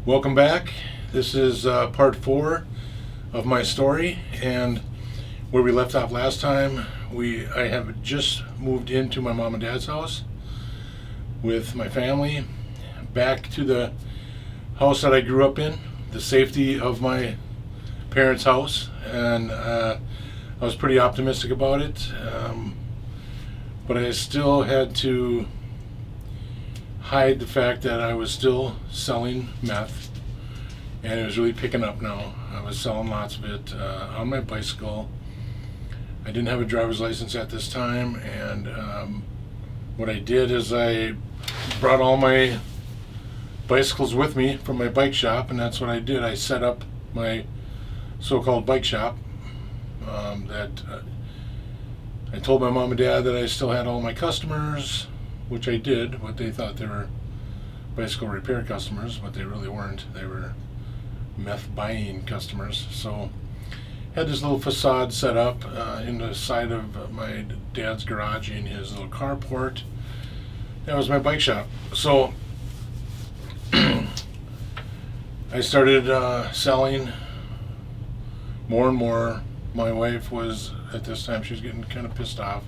Welcome back. This is part 4 of my story, and where we left off last time, I have just moved into my mom and dad's house with my family, back to the house that I grew up in, the safety of my parents' house, and I was pretty optimistic about it, but I still had to hide the fact that I was still selling meth, and it was really picking up now. I was selling lots of it on my bicycle. I didn't have a driver's license at this time, and what I did is I brought all my bicycles with me from my bike shop, and that's what I did. I set up my so-called bike shop I told my mom and dad that I still had all my customers, which I did, but they thought they were bicycle repair customers, but they really weren't. They were meth buying customers. So had this little facade set up in the side of my dad's garage in his little carport. That was my bike shop. So I started selling more and more. My wife was, at this time, she was getting kind of pissed off.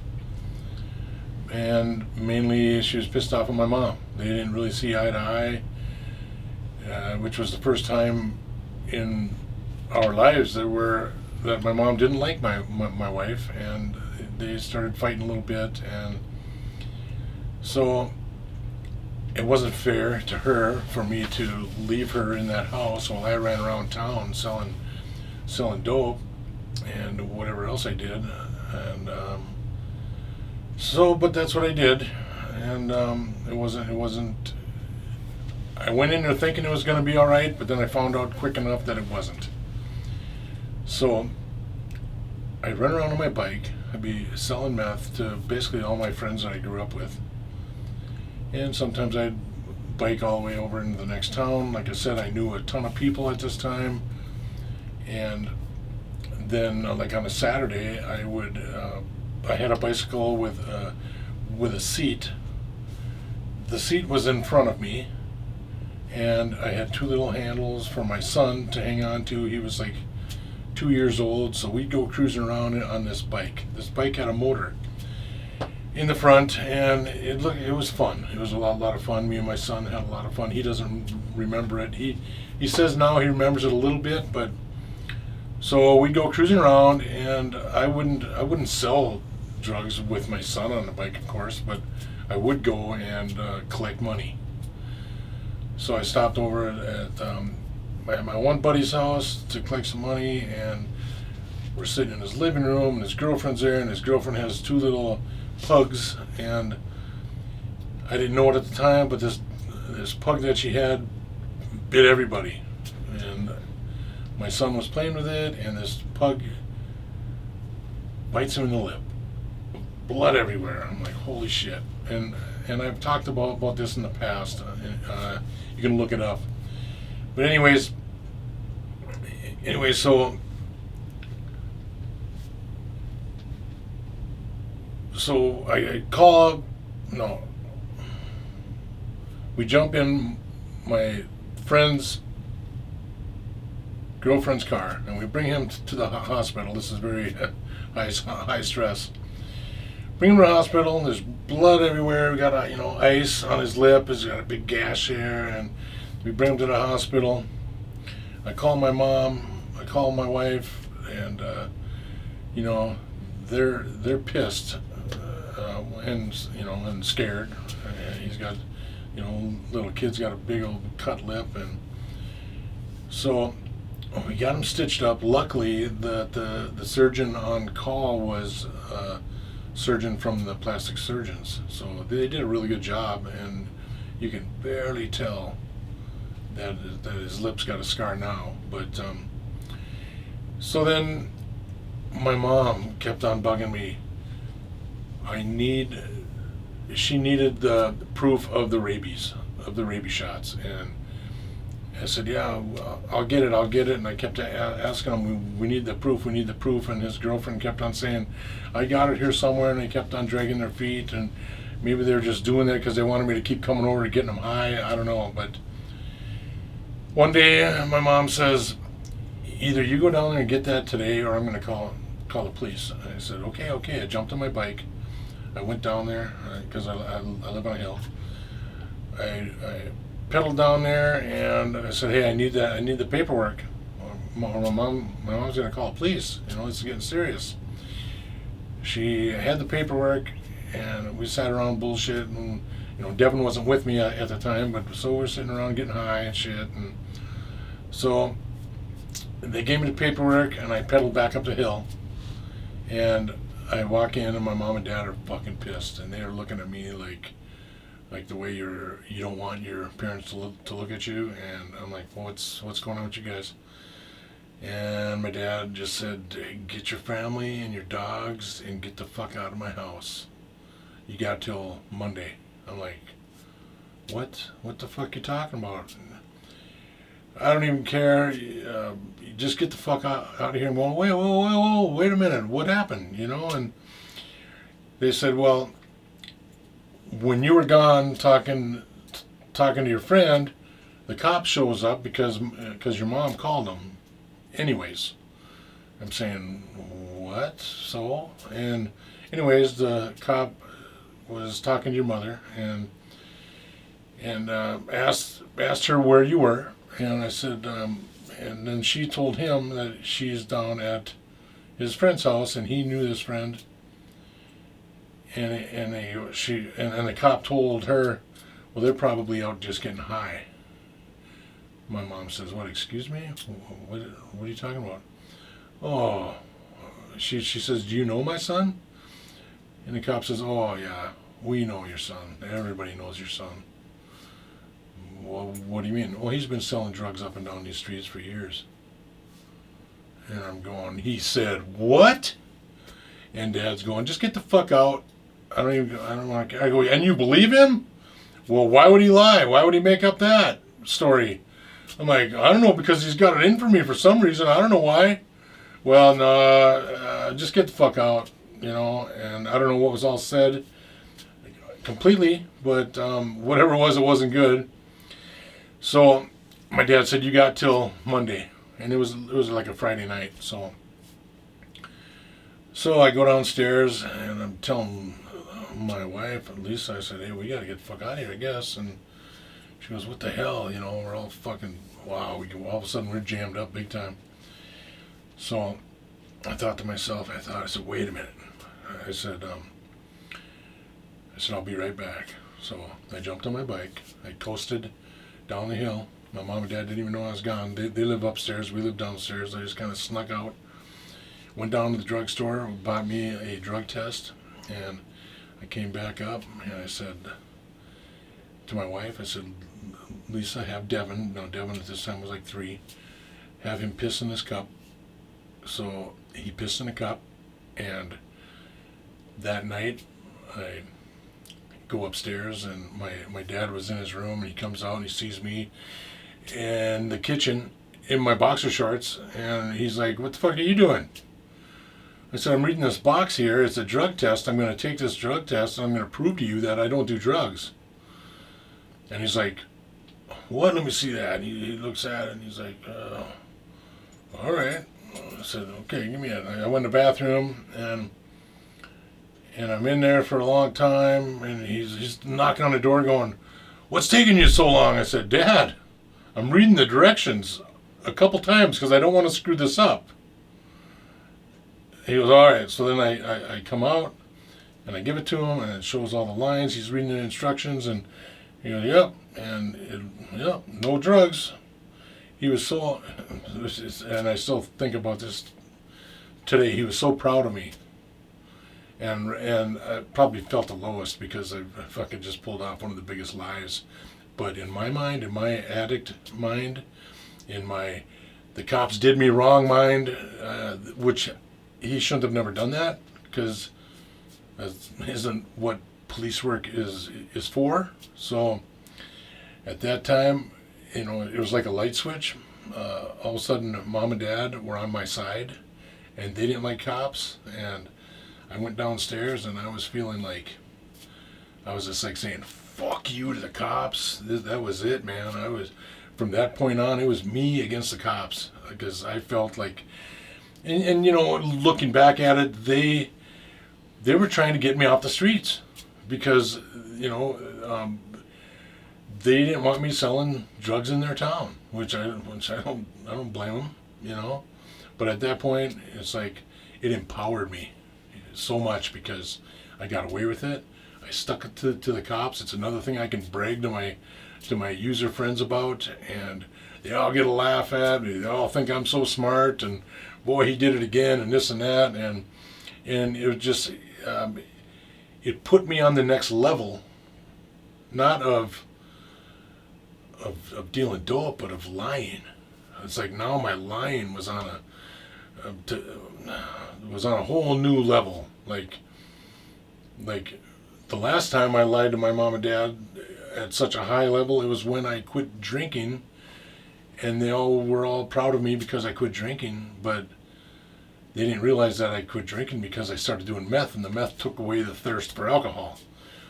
And mainly she was pissed off at my mom. They didn't really see eye to eye, which was the first time in our lives that my mom didn't like my wife, and they started fighting a little bit, and so it wasn't fair to her for me to leave her in that house while I ran around town selling dope and whatever else I did, and but that's what I did, and it wasn't. I went in there thinking it was going to be all right, but then I found out quick enough that it wasn't. So I'd run around on my bike. I'd be selling meth to basically all my friends that I grew up with, and sometimes I'd bike all the way over into the next town. Like I said, I knew a ton of people at this time, and then like on a Saturday, I had a bicycle with a seat. The seat was in front of me, and I had two little handles for my son to hang on to. He was like 2 years old, so we'd go cruising around on this bike. This bike had a motor in the front, and it was fun. It was a lot of fun. Me and my son had a lot of fun. He doesn't remember it. He says now he remembers it a little bit, but so we'd go cruising around, and I wouldn't sell drugs with my son on the bike, of course, but I would go and collect money. So I stopped over at my one buddy's house to collect some money, and we're sitting in his living room, and his girlfriend's there, and his girlfriend has two little pugs, and I didn't know it at the time, but this pug that she had bit everybody, and my son was playing with it, and this pug bites him in the lip. Blood everywhere. I'm like, holy shit. And I've talked about this in the past. You can look it up. But anyways, so I call up. No. We jump in my friend's girlfriend's car, and we bring him to the hospital. This is very high stress. Bring him to the hospital, and there's blood everywhere. We got ice on his lip. He's got a big gash there, and we bring him to the hospital. I call my mom. I call my wife, and they're pissed and scared. He's got little kid's got a big old cut lip, and so we got him stitched up. Luckily, the surgeon on call was a surgeon from the plastic surgeons, so they did a really good job, and you can barely tell that his lip's got a scar now. But so then my mom kept on bugging me. She needed the proof of the rabies shots, and I said, yeah, I'll get it. And I kept asking him, we need the proof. And his girlfriend kept on saying, I got it here somewhere. And they kept on dragging their feet. And maybe they were just doing that because they wanted me to keep coming over to getting them high. I don't know. But One day, my mom says, either you go down there and get that today, or I'm going to call the police. And I said, okay, okay. I jumped on my bike. I went down there because I live on a hill. I pedaled down there and I said, hey, I need the paperwork. My mom's going to call the police. You know, it's getting serious. She had the paperwork, and we sat around bullshit, and you know, Devin wasn't with me at the time, but so we're sitting around getting high and shit, and so they gave me the paperwork, and I pedaled back up the hill, and I walk in, and my mom and dad are fucking pissed, and they're looking at me like the way you don't want your parents to look at you, and I'm like, well, what's going on with you guys? And my dad just said, get your family and your dogs and get the fuck out of my house. You got till Monday. I'm like, what? What the fuck you talking about? I don't even care. Just get the fuck out of here. And going, wait a minute. What happened? You know? And they said, well, when you were gone talking to your friend, the cop shows up because your mom called him. Anyways, I'm saying, what? So? And anyways, the cop was talking to your mother and asked her where you were. And I said, and then she told him that she's down at his friend's house, and he knew this friend. And the cop told her, well, they're probably out just getting high. My mom says, what, excuse me? What are you talking about? Oh, she says, do you know my son? And the cop says, oh, yeah, we know your son. Everybody knows your son. Well, what do you mean? Well, he's been selling drugs up and down these streets for years. And I'm going, he said, what? And Dad's going, just get the fuck out. I don't want to, I go, and you believe him? Well, why would he lie? Why would he make up that story? I'm like, I don't know, because he's got it in for me for some reason. I don't know why. Well, no, just get the fuck out, you know. And I don't know what was all said completely, but whatever it wasn't good. So my dad said, you got till Monday. And it was like a Friday night. So I go downstairs, and I'm telling my wife, Lisa, I said, hey, we got to get the fuck out of here, I guess. And she goes, what the hell? You know, we're all fucking, wow, all of a sudden we're jammed up big time. So I thought to myself, I said, wait a minute. I said, I'll be right back. So I jumped on my bike. I coasted down the hill. My mom and dad didn't even know I was gone. They live upstairs. We live downstairs. I just kind of snuck out. Went down to the drugstore, bought me a drug test, and I came back up, and I said to my wife, I said, Lisa, have Devin, now Devin at this time was like 3, have him piss in this cup. So he pissed in a cup, and that night I go upstairs, and my dad was in his room, and he comes out and he sees me in the kitchen in my boxer shorts, and he's like, what the fuck are you doing? I said, I'm reading this box here. It's a drug test. I'm going to take this drug test, and I'm going to prove to you that I don't do drugs. And he's like, what? Let me see that. And he looks at it, and he's like, all right. I said, okay, give me it. I went to the bathroom, and I'm in there for a long time, and he's knocking on the door going, what's taking you so long? I said, Dad, I'm reading the directions a couple times because I don't want to screw this up. He goes, all right. So then I come out, and I give it to him, and it shows all the lines. He's reading the instructions, and he goes, yep, yep, no drugs. He was so, and I still think about this today, he was so proud of me. And I probably felt the lowest because I fucking just pulled off one of the biggest lies. But in my mind, in my addict mind, in my the cops did me wrong mind, which he shouldn't have never done that, because that isn't what police work is for. So at that time, you know, it was like a light switch. All of a sudden, Mom and Dad were on my side, and they didn't like cops. And I went downstairs, and I was feeling like I was just like saying, fuck you to the cops. That was it, man. I was from that point on, it was me against the cops, because I felt like, and you know, looking back at it, they were trying to get me off the streets, because you know, they didn't want me selling drugs in their town, which I don't blame them, you know. But at that point, it's like it empowered me so much because I got away with it. I stuck it to the cops. It's another thing I can brag to my user friends about, and they all get a laugh at me. They all think I'm so smart, and boy, he did it again, and this and that, and it was just it put me on the next level, not of dealing dope, but of lying. It's like now my lying was on a whole new level. Like the last time I lied to my mom and dad at such a high level, it was when I quit drinking, and they were all proud of me because I quit drinking, but they didn't realize that I quit drinking because I started doing meth, and the meth took away the thirst for alcohol.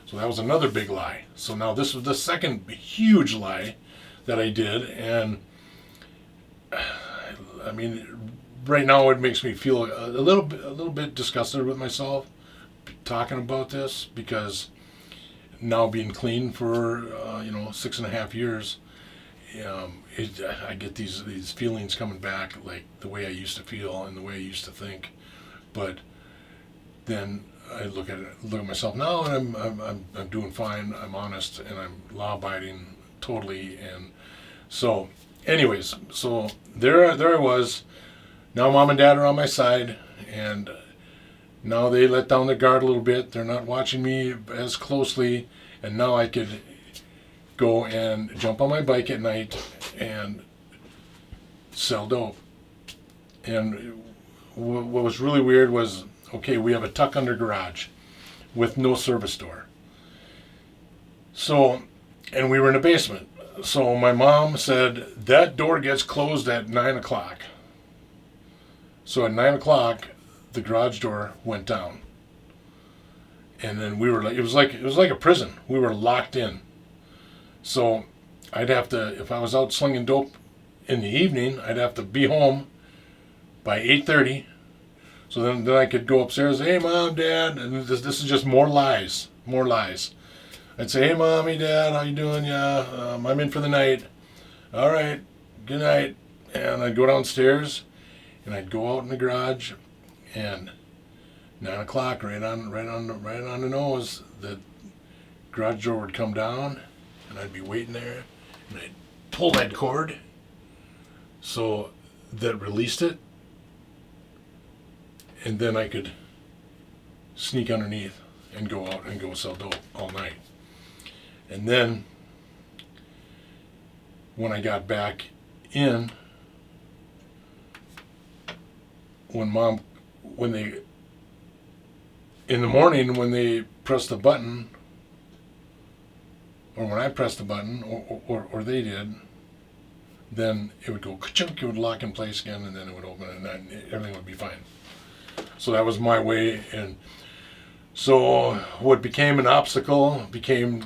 So that was another big lie. So now this was the second huge lie that I did, and I mean, right now it makes me feel a little bit disgusted with myself talking about this, because now being clean for 6.5 years, I get these feelings coming back, like the way I used to feel and the way I used to think. But then I look at myself now, and I'm doing fine. I'm honest, and I'm law abiding totally. And so, anyways, so there I was. Now mom and dad are on my side, and now they let down their guard a little bit. They're not watching me as closely, and now I could go and jump on my bike at night and sell dope. And what was really weird was, okay, we have a tuck under garage with no service door. So, and we were in a basement. So my mom said, that door gets closed at 9 o'clock. So at 9 o'clock, the garage door went down. And then we were like, it was like a prison. We were locked in. So I'd have to, if I was out slinging dope in the evening, I'd have to be home by 8:30. So then I could go upstairs, hey mom, dad, and this is just more lies. I'd say, hey mommy, dad, how you doing? Yeah, I'm in for the night. All right, good night. And I'd go downstairs, and I'd go out in the garage, and 9 o'clock, right on the nose, the garage door would come down, and I'd be waiting there, and I'd pull that cord, so that released it, and then I could sneak underneath and go out and go sell dope all night. And then when I got back in, in the morning when they pressed the button, or when I pressed the button, or they did, then it would go ka-chunk, it would lock in place again, and then it would open, and then everything would be fine. So that was my way. And so what became an obstacle became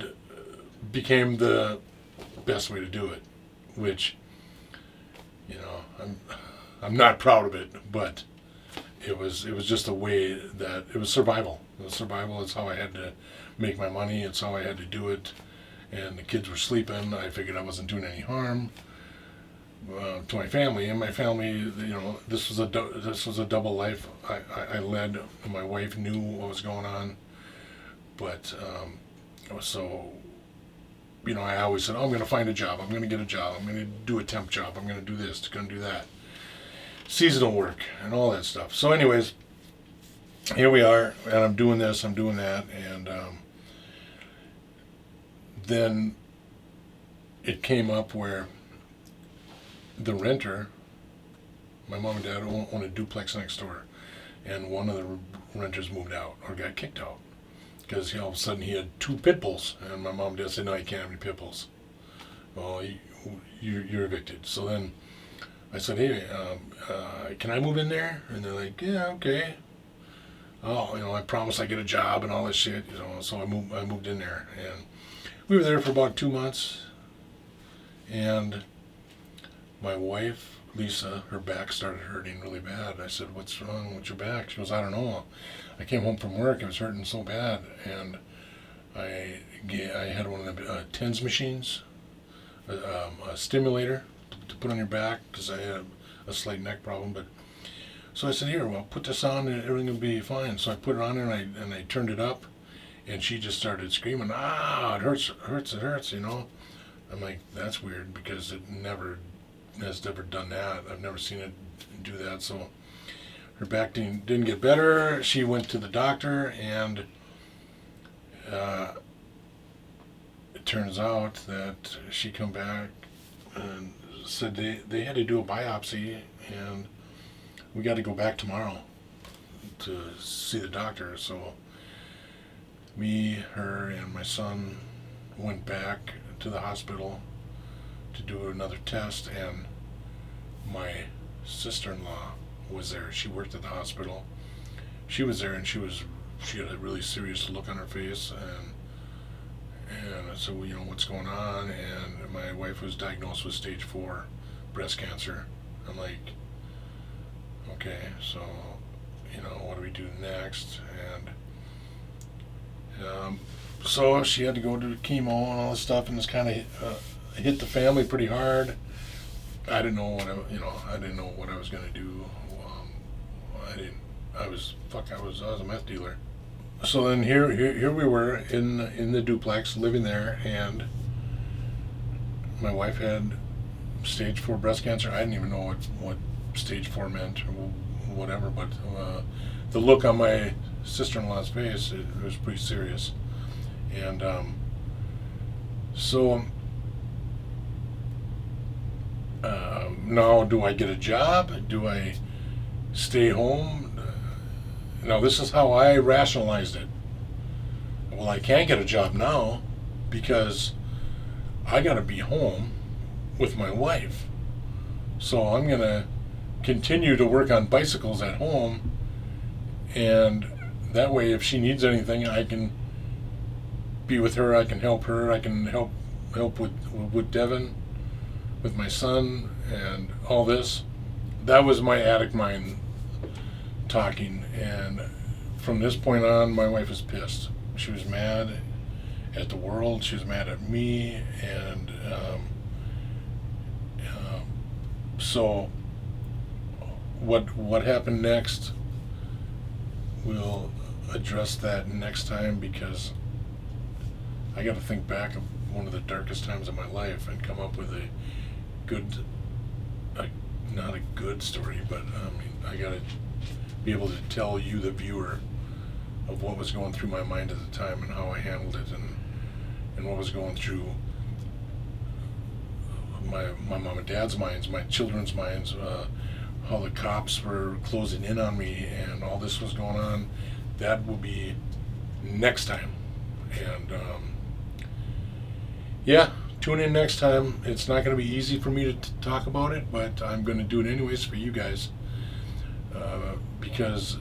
the best way to do it, which, I'm not proud of it, but it was just a way that it was survival. It was survival. It's how I had to make my money. It's how I had to do it. And the kids were sleeping. I figured I wasn't doing any harm to my family. And my family, this was a double life I led. My wife knew what was going on, but so. I always said, I'm going to find a job. I'm going to get a job. I'm going to do a temp job. I'm going to do this. Going to do that. Seasonal work and all that stuff. So anyways, here we are, and I'm doing this, I'm doing that, and then it came up where the renter, my mom and dad own a duplex next door, and one of the renters moved out or got kicked out because all of a sudden he had 2 pit bulls, and my mom and dad said, no, you can't have any pit bulls. Well, you're evicted. So then I said, hey, can I move in there? And they're like, yeah, okay. Oh, I promise I get a job and all this shit. So I moved in there, and we were there for about 2 months, and My wife, Lisa, her back started hurting really bad. I said, "What's wrong with your back?" She goes, "I don't know. I came home from work. It was hurting so bad, and I had one of the TENS machines, a stimulator to put on your back because I had a slight neck problem. But so I said, here, well, put this on and everything will be fine. So I put it on and I turned it up, and she just started screaming, "Ah, it hurts, it hurts, it hurts," you know. I'm like, that's weird because it never has never done that. I've never seen it do that. So her back didn't get better. She went to the doctor, and it turns out that she come back and said they had to do a biopsy, and we got to go back tomorrow to see the doctor. So me, her, and my son went back to the hospital to do another test, and my sister-in-law was there. She worked at the hospital. She was there, and she had a really serious look on her face, and I said, well, you know, what's going on? And my wife was diagnosed with stage 4 breast cancer. I'm like, okay, so, you know, what do we do next? And so she had to go to chemo and all this stuff, and it's kind of hit the family pretty hard. I didn't know what I didn't know what I was gonna do. I was a meth dealer. So then here we were in the duplex living there, and my wife had stage 4 breast cancer. I didn't even know what stage 4 meant or whatever, but the look on my sister-in-law's face, it was pretty serious. And so now, do I get a job? Do I stay home? Now, this is how I rationalized it. Well, I can't get a job now because I got to be home with my wife. So I'm going to continue to work on bicycles at home, and that way if she needs anything, I can be with her, I can help her, I can help with Devin, with my son, and all this. That was my addict mind talking, and from this point on, my wife was pissed. She was mad at the world, she was mad at me, and so what happened next, we'll address that next time, because I got to think back of one of the darkest times of my life and come up with not a good story, but I got to be able to tell you, the viewer, of what was going through my mind at the time and how I handled it, and what was going through my mom and dad's minds, my children's minds, how the cops were closing in on me, and all this was going on. That will be next time. And yeah, tune in next time. It's not going to be easy for me to talk about it, but I'm going to do it anyways for you guys, because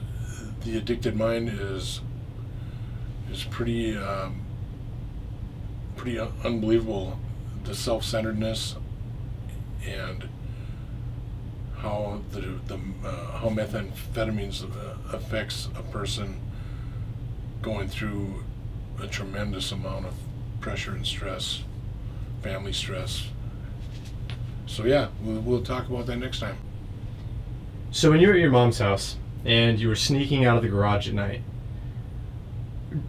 the addicted mind is pretty unbelievable. The self-centeredness and how how methamphetamines affects a person going through a tremendous amount of pressure and stress, family stress. So yeah, we'll talk about that next time. So when you were at your mom's house and you were sneaking out of the garage at night,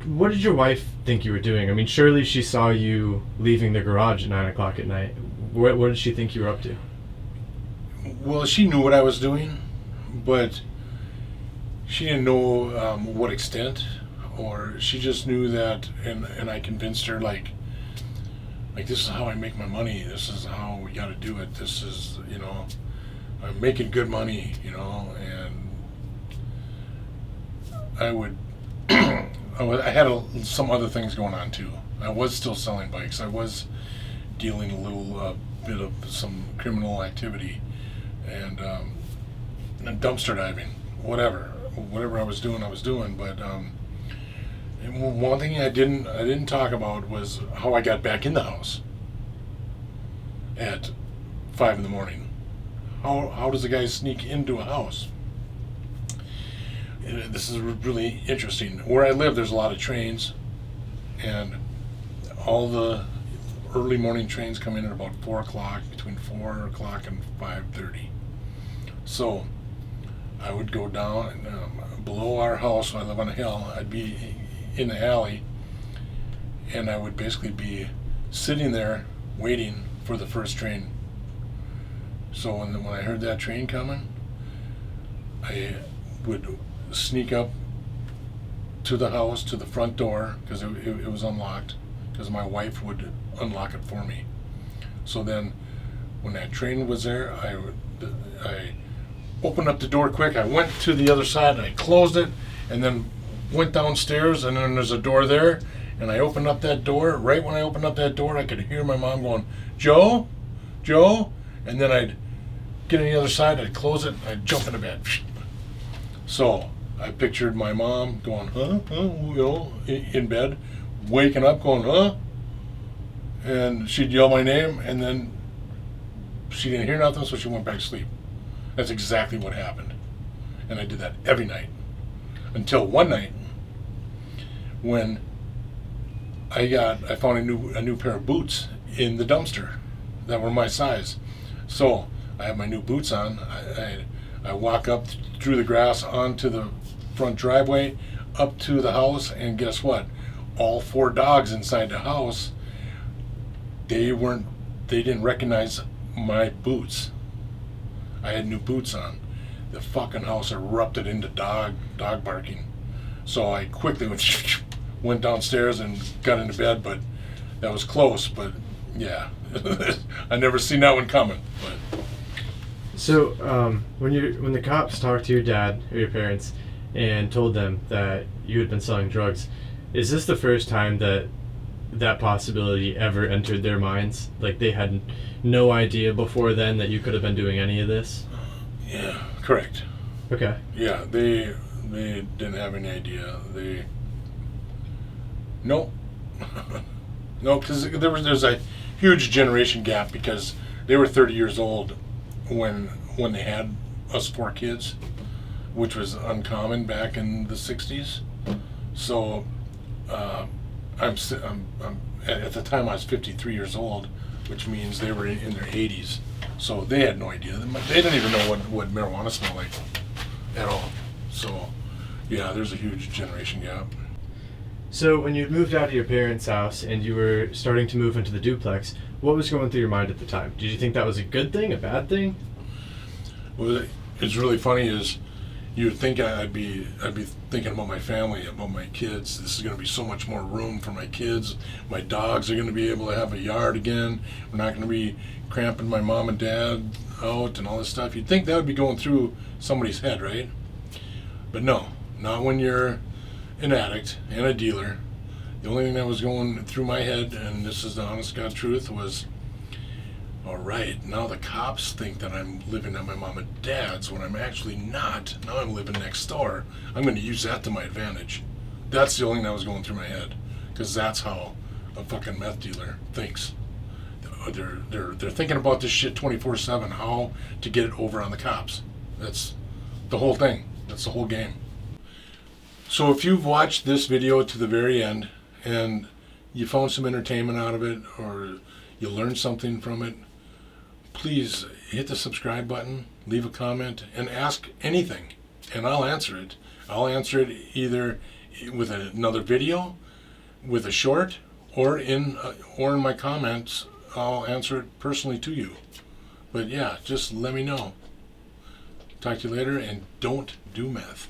what did your wife think you were doing? I mean, surely she saw you leaving the garage at 9 o'clock at night. What did she think you were up to? Well, she knew what I was doing, but she didn't know what extent, or she just knew that, and I convinced her, like this is how I make my money, this is how we got to do it, this is, you know, I'm making good money, you know, and I had some other things going on too. I was still selling bikes. I was dealing a little bit of some criminal activity, and dumpster diving, whatever I was doing. But and one thing I didn't talk about was how I got back in the house at 5 in the morning. how does a guy sneak into a house? This is really interesting. Where I live, there's a lot of trains, and all the early morning trains come in at about 4 o'clock, between 4 o'clock and 5:30. So I would go down below our house. I live on a hill. I'd be in the alley, and I would basically be sitting there waiting for the first train. So when I heard that train coming, I would sneak up to the house, to the front door, because it was unlocked, because my wife would unlock it for me. So then when that train was there, I opened up the door quick. I went to the other side and I closed it, and then went downstairs, and then there's a door there, and I opened up that door. Right when I opened up that door, I could hear my mom going, "Joe, Joe," and then I'd get on the other side, I'd close it, and I'd jump into bed. So I pictured my mom going, huh, in bed, waking up going, huh, and she'd yell my name, and then she didn't hear nothing, so she went back to sleep. That's exactly what happened. And I did that every night. Until one night, when I found a new pair of boots in the dumpster that were my size. So I have my new boots on. I walk up through the grass onto the front driveway, up to the house, and guess what? All 4 dogs inside the house, they didn't recognize my boots. I had new boots on. The fucking house erupted into dog barking. So I quickly went downstairs and got into bed, but that was close. But yeah, I never seen that one coming. But So when the cops talked to your dad or your parents and told them that you had been selling drugs, is this the first time that possibility ever entered their minds? Like they had no idea before then that you could have been doing any of this? yeah, correct. Okay. Yeah, they didn't have any idea. No, no, because there's a huge generation gap, because they were 30 years old when they had us 4 kids, which was uncommon back in the 60s. So I'm at the time I was 53 years old, which means they were in their 80s. So they had no idea. They didn't even know what marijuana smelled like at all. So yeah, there's a huge generation gap. So when you moved out of your parents' house and you were starting to move into the duplex, what was going through your mind at the time? Did you think that was a good thing, a bad thing? Well, it's really funny is you'd think I'd be thinking about my family, about my kids. This is going to be so much more room for my kids. My dogs are going to be able to have a yard again. We're not going to be cramping my mom and dad out and all this stuff. You'd think that would be going through somebody's head, right? But no, not when you're an addict and a dealer. The only thing that was going through my head, and this is the honest God truth, was, all right, now the cops think that I'm living at my mom and dad's when I'm actually not. Now I'm living next door. I'm going to use that to my advantage. That's the only thing that was going through my head, because that's how a fucking meth dealer thinks. They're thinking about this shit 24/7, how to get it over on the cops. That's the whole thing. That's the whole game. So if you've watched this video to the very end and you found some entertainment out of it, or you learned something from it, please hit the subscribe button, leave a comment, and ask anything, and I'll answer it. I'll answer it either with another video, with a short, or in my comments. I'll answer it personally to you. But yeah, just let me know. Talk to you later, and don't do meth.